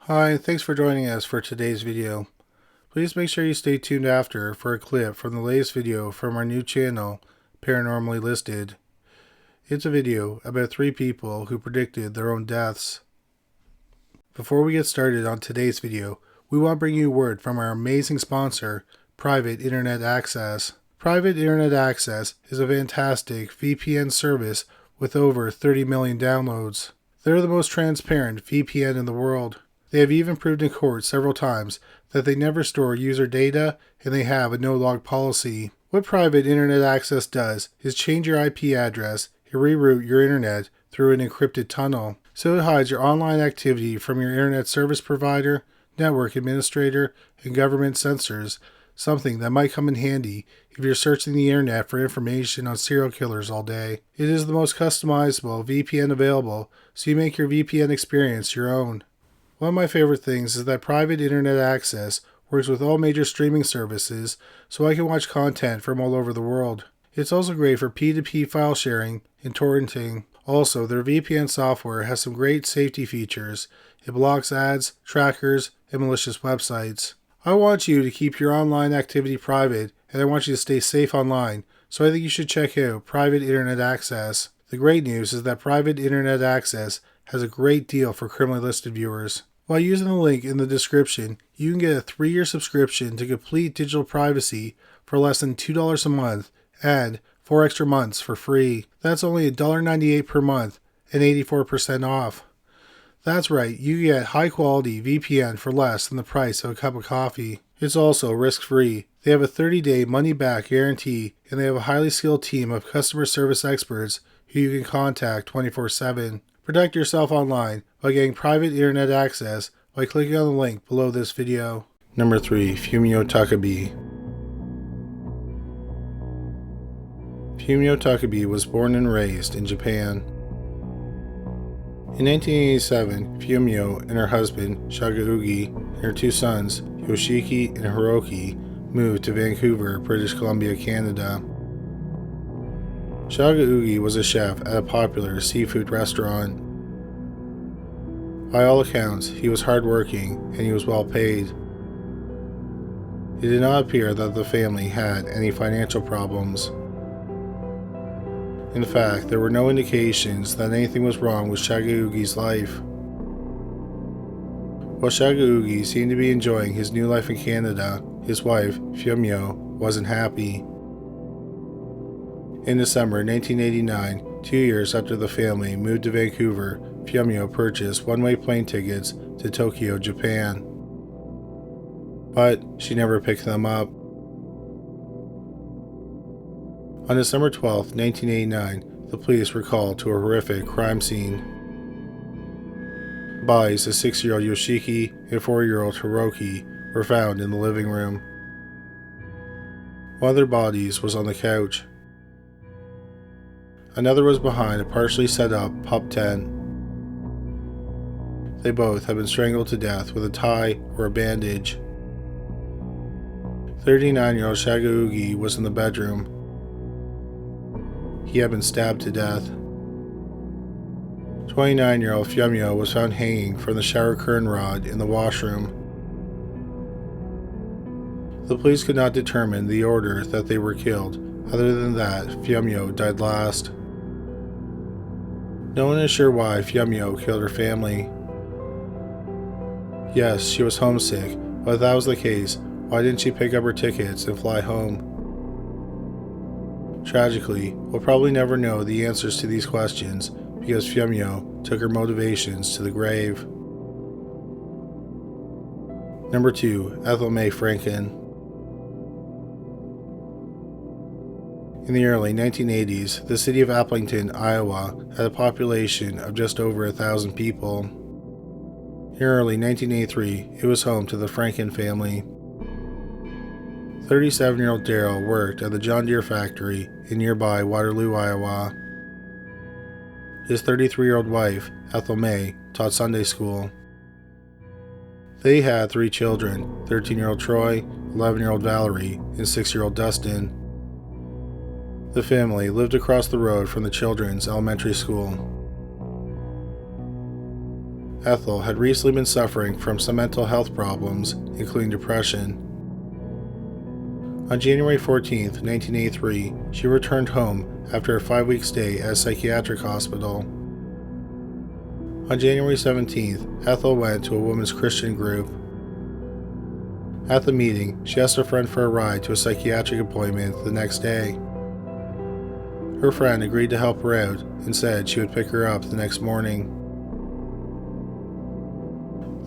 Hi, thanks for joining us for today's video. Please make sure you stay tuned after for a clip from the latest video from our new channel, Paranormally Listed. It's a video about 3 people who predicted their own deaths. Before we get started on today's video, we want to bring you word from our amazing sponsor, Private Internet Access. Private Internet Access is a fantastic VPN service with over 30 million downloads. They're the most transparent VPN in the world. They have even proved in court several times that they never store user data and they have a no-log policy. What Private Internet Access does is change your IP address and reroute your internet through an encrypted tunnel. So it hides your online activity from your internet service provider, network administrator, and government censors, something that might come in handy if you're searching the internet for information on serial killers all day. It is the most customizable VPN available, so you make your VPN experience your own. One of my favorite things is that Private Internet Access works with all major streaming services, so I can watch content from all over the world. It's also great for P2P file sharing and torrenting. Also, their VPN software has some great safety features. It blocks ads, trackers, and malicious websites. I want you to keep your online activity private, and I want you to stay safe online, so I think you should check out Private Internet Access. The great news is that Private Internet Access has a great deal for criminally listed viewers. While using the link in the description, you can get a 3-year subscription to complete digital privacy for less than $2 a month and 4 extra months for free. That's only $1.98 per month and 84% off. That's right, you get high quality VPN for less than the price of a cup of coffee. It's also risk-free. They have a 30-day money-back guarantee, and they have a highly skilled team of customer service experts who you can contact 24/7. Protect yourself online by getting Private Internet Access by clicking on the link below this video. Number 3. Fumio Takabe. Fumio Takabe was born and raised in Japan. In 1987, Fumio and her husband, Shagaugi, and her 2 sons, Yoshiki and Hiroki, moved to Vancouver, British Columbia, Canada. Shagaugi was a chef at a popular seafood restaurant. By all accounts, he was hardworking and he was well paid. It did not appear that the family had any financial problems. In fact, there were no indications that anything was wrong with Shagaugi's life. While Shagaugi seemed to be enjoying his new life in Canada, his wife, Fumio, wasn't happy. In December 1989, 2 years after the family moved to Vancouver, Fumio purchased one-way plane tickets to Tokyo, Japan. But she never picked them up. On December 12, 1989, the police were called to a horrific crime scene. Bodies of 6-year-old Yoshiki and 4-year-old Hiroki were found in the living room. One of their bodies was on the couch. Another was behind a partially set up pup tent. They both had been strangled to death with a tie or a bandage. 39-year-old Shagaugi was in the bedroom. He had been stabbed to death. 29-year-old Fumio was found hanging from the shower curtain rod in the washroom. The police could not determine the order that they were killed, other than that Fumio died last. No one is sure why Fumio killed her family. Yes, she was homesick, but if that was the case, why didn't she pick up her tickets and fly home? Tragically, we'll probably never know the answers to these questions because Fumio took her motivations to the grave. Number 2. Ethel May Franken. In the early 1980s, the city of Appleton, Iowa, had a population of just over 1,000 people. In early 1983, it was home to the Franken family. 37-year-old Darrell worked at the John Deere factory in nearby Waterloo, Iowa. His 33-year-old wife, Ethel May, taught Sunday school. They had 3 children, 13-year-old Troy, 11-year-old Valerie, and 6-year-old Dustin. The family lived across the road from the children's elementary school. Ethel had recently been suffering from some mental health problems, including depression. On January 14, 1983, she returned home after a 5-week stay at a psychiatric hospital. On January 17th, Ethel went to a women's Christian group. At the meeting, she asked a friend for a ride to a psychiatric appointment the next day. Her friend agreed to help her out and said she would pick her up the next morning.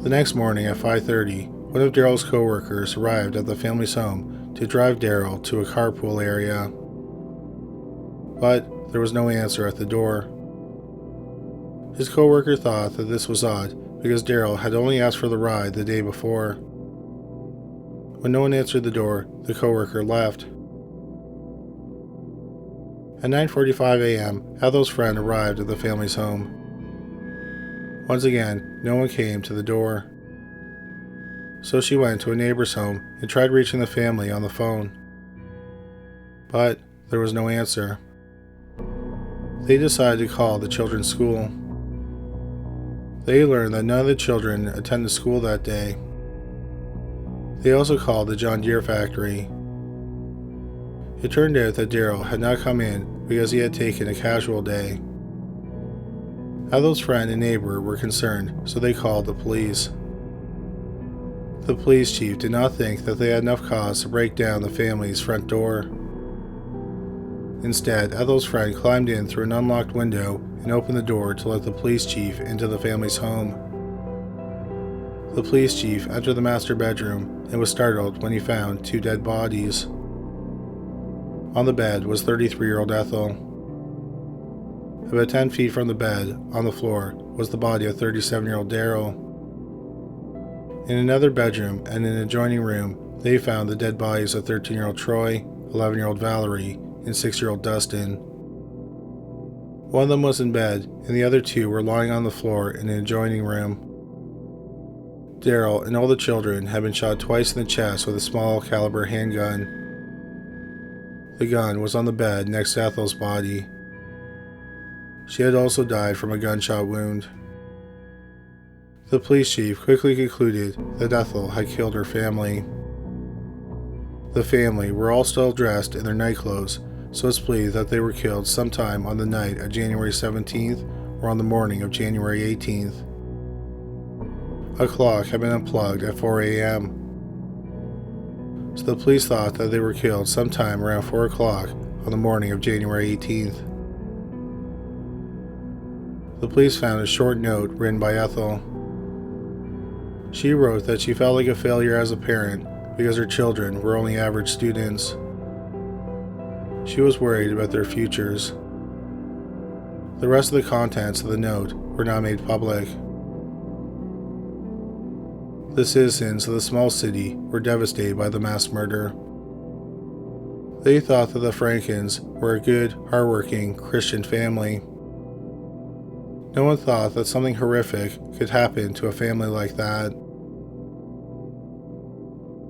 The next morning at 5:30, one of Daryl's co-workers arrived at the family's home to drive Daryl to a carpool area. But there was no answer at the door. His co-worker thought that this was odd because Daryl had only asked for the ride the day before. When no one answered the door, the co-worker left. At 9:45 a.m., Ethel's friend arrived at the family's home. Once again, no one came to the door. So she went to a neighbor's home and tried reaching the family on the phone. But there was no answer. They decided to call the children's school. They learned that none of the children attended school that day. They also called the John Deere factory. It turned out that Daryl had not come in because he had taken a casual day. Ethel's friend and neighbor were concerned, so they called the police. The police chief did not think that they had enough cause to break down the family's front door. Instead, Ethel's friend climbed in through an unlocked window and opened the door to let the police chief into the family's home. The police chief entered the master bedroom and was startled when he found 2 dead bodies. On the bed was 33-year-old Ethel. About 10 feet from the bed, on the floor, was the body of 37-year-old Daryl. In another bedroom and in an adjoining room, they found the dead bodies of 13-year-old Troy, 11-year-old Valerie, and 6-year-old Dustin. One of them was in bed, and the other 2 were lying on the floor in an adjoining room. Daryl and all the children had been shot twice in the chest with a small caliber handgun. The gun was on the bed next to Ethel's body. She had also died from a gunshot wound. The police chief quickly concluded that Ethel had killed her family. The family were all still dressed in their nightclothes, so it's believed that they were killed sometime on the night of January 17th or on the morning of January 18th. A clock had been unplugged at 4 a.m. So the police thought that they were killed sometime around 4 o'clock on the morning of January 18th. The police found a short note written by Ethel. She wrote that she felt like a failure as a parent because her children were only average students. She was worried about their futures. The rest of the contents of the note were not made public. The citizens of the small city were devastated by the mass murder. They thought that the Frankens were a good, hardworking Christian family. No one thought that something horrific could happen to a family like that.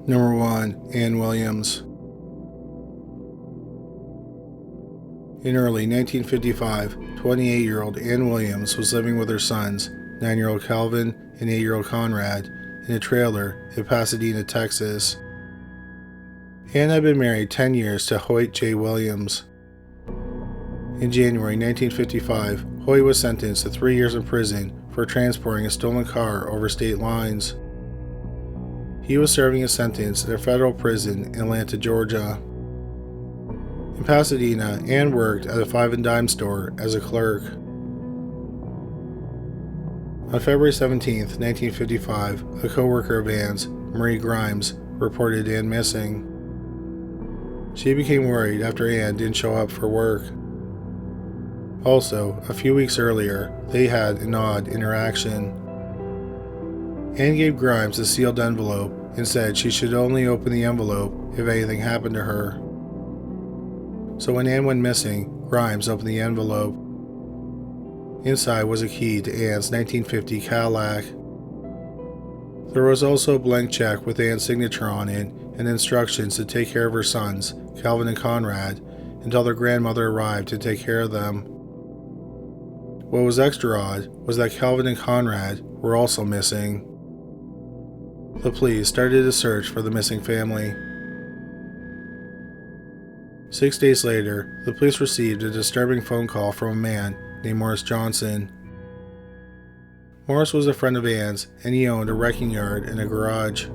Number 1. Ann Williams. In early 1955, 28-year-old Ann Williams was living with her sons, 9-year-old Calvin and 8-year-old Conrad, in a trailer in Pasadena, Texas. Ann had been married 10 years to Hoyt J. Williams. In January 1955, Hoyt was sentenced to 3 years in prison for transporting a stolen car over state lines. He was serving his sentence at a federal prison in Atlanta, Georgia. In Pasadena, Ann worked at a 5 and dime store as a clerk. On February 17, 1955, a co-worker of Ann's, Marie Grimes, reported Ann missing. She became worried after Ann didn't show up for work. Also, a few weeks earlier, they had an odd interaction. Ann gave Grimes a sealed envelope and said she should only open the envelope if anything happened to her. So when Ann went missing, Grimes opened the envelope. Inside was a key to Ann's 1950 Cadillac. There was also a blank check with Ann's signature on it and instructions to take care of her sons, Calvin and Conrad, until their grandmother arrived to take care of them. What was extra odd was that Calvin and Conrad were also missing. The police started a search for the missing family. 6 days later, the police received a disturbing phone call from a man named Morris Johnson. Morris was a friend of Ann's, and he owned a wrecking yard and a garage.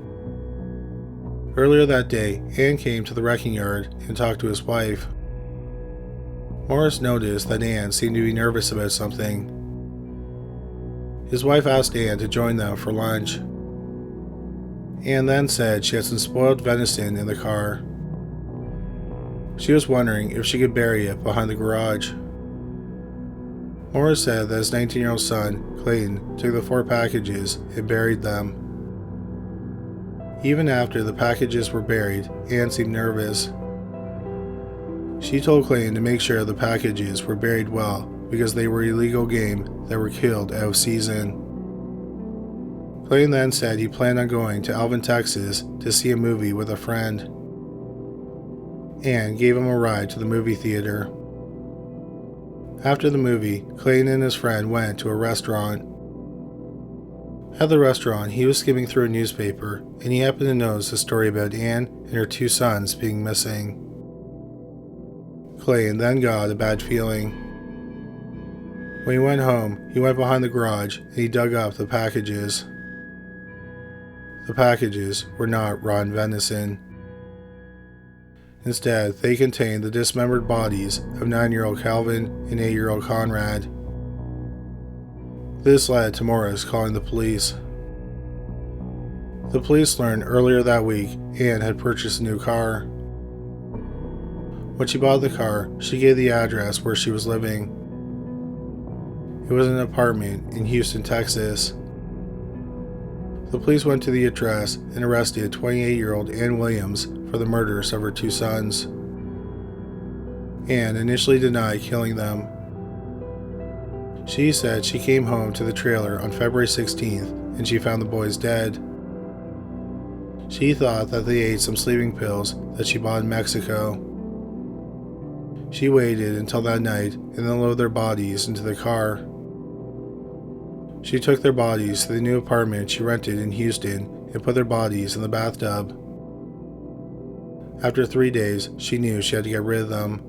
Earlier that day, Ann came to the wrecking yard and talked to his wife. Morris noticed that Ann seemed to be nervous about something. His wife asked Ann to join them for lunch. Ann then said she had some spoiled venison in the car. She was wondering if she could bury it behind the garage. Morris said that his 19-year-old son, Clayton, took the 4 packages and buried them. Even after the packages were buried, Ann seemed nervous. She told Clayton to make sure the packages were buried well because they were illegal game that were killed out of season. Clayton then said he planned on going to Alvin, Texas to see a movie with a friend. Ann gave him a ride to the movie theater. After the movie, Clayton and his friend went to a restaurant. At the restaurant, he was skimming through a newspaper and he happened to notice a story about Ann and her 2 sons being missing. Clayton then got a bad feeling. When he went home, he went behind the garage and he dug up the packages. The packages were not rotten venison. Instead, they contained the dismembered bodies of 9-year-old Calvin and 8-year-old Conrad. This led to Morris calling the police. The police learned earlier that week Ann had purchased a new car. When she bought the car, she gave the address where she was living. It was an apartment in Houston, Texas. The police went to the address and arrested 28-year-old Ann Williams for the murders of her 2 sons. Ann initially denied killing them. She said she came home to the trailer on February 16th and she found the boys dead. She thought that they ate some sleeping pills that she bought in Mexico. She waited until that night and then loaded their bodies into the car. She took their bodies to the new apartment she rented in Houston and put their bodies in the bathtub. After 3 days, she knew she had to get rid of them.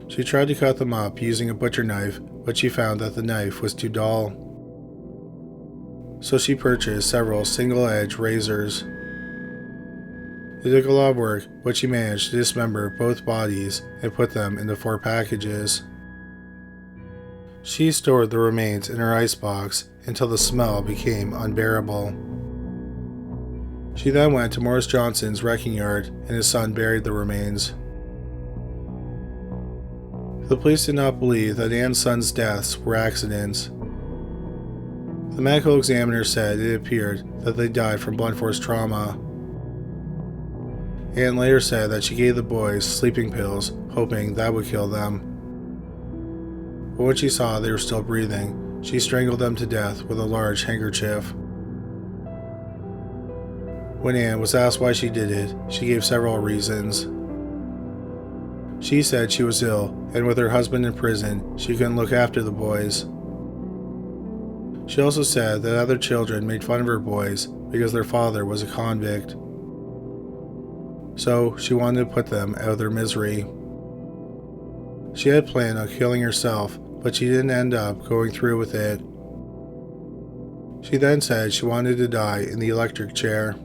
She tried to cut them up using a butcher knife, but she found that the knife was too dull. So she purchased several single-edged razors. It took a lot of work, but she managed to dismember both bodies and put them into 4 packages. She stored the remains in her icebox until the smell became unbearable. She then went to Morris Johnson's wrecking yard and his son buried the remains. The police did not believe that Ann's son's deaths were accidents. The medical examiner said it appeared that they died from blunt force trauma. Ann later said that she gave the boys sleeping pills, hoping that would kill them. But when she saw they were still breathing, she strangled them to death with a large handkerchief. When Ann was asked why she did it, she gave several reasons. She said she was ill, and with her husband in prison, she couldn't look after the boys. She also said that other children made fun of her boys because their father was a convict. So she wanted to put them out of their misery. She had planned on killing herself, but she didn't end up going through with it. She then said she wanted to die in the electric chair.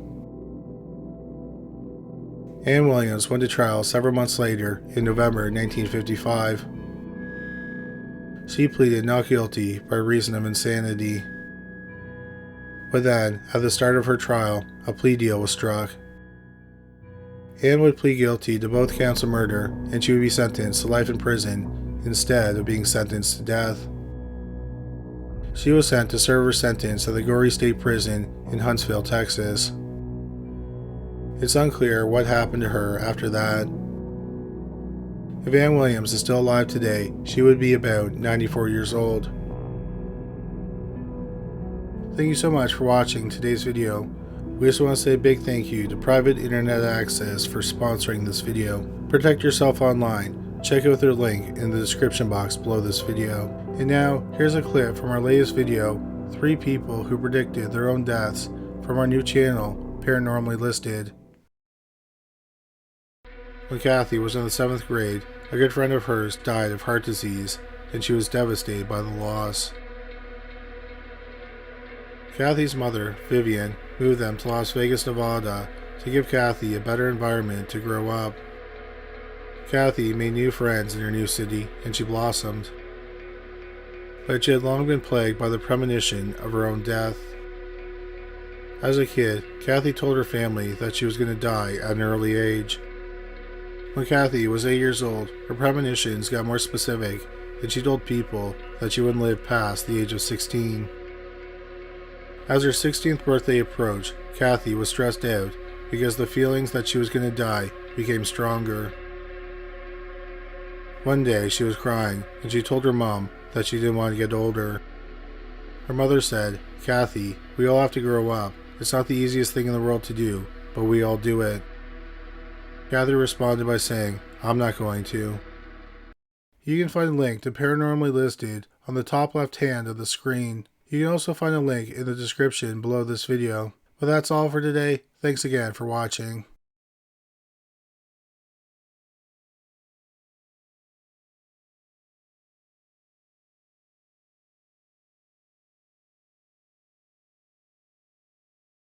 Ann Williams went to trial several months later in November 1955. She pleaded not guilty by reason of insanity. But then, at the start of her trial, a plea deal was struck. Ann would plead guilty to both counts of murder, and she would be sentenced to life in prison instead of being sentenced to death. She was sent to serve her sentence at the Goree State Prison in Huntsville, Texas. It's unclear what happened to her after that. If Ann Williams is still alive today, she would be about 94 years old. Thank you so much for watching today's video. We just want to say a big thank you to Private Internet Access for sponsoring this video. Protect yourself online. Check out their link in the description box below this video. And now, here's a clip from our latest video 3 people who predicted their own deaths from our new channel, Paranormally Listed. When Kathy was in the 7th grade, a good friend of hers died of heart disease, and she was devastated by the loss. Kathy's mother, Vivian, moved them to Las Vegas, Nevada to give Kathy a better environment to grow up. Kathy made new friends in her new city, and she blossomed. But she had long been plagued by the premonition of her own death. As a kid, Kathy told her family that she was going to die at an early age. When Kathy was 8 years old, her premonitions got more specific, and she told people that she wouldn't live past the age of 16. As her 16th birthday approached, Kathy was stressed out because the feelings that she was going to die became stronger. One day she was crying, and she told her mom that she didn't want to get older. Her mother said, "Kathy, we all have to grow up. It's not the easiest thing in the world to do, but we all do it." Kathy responded by saying, "I'm not going to." You can find a link to Paranormally Listed on the top left hand of the screen. You can also find a link in the description below this video. But that's all for today. Thanks again for watching.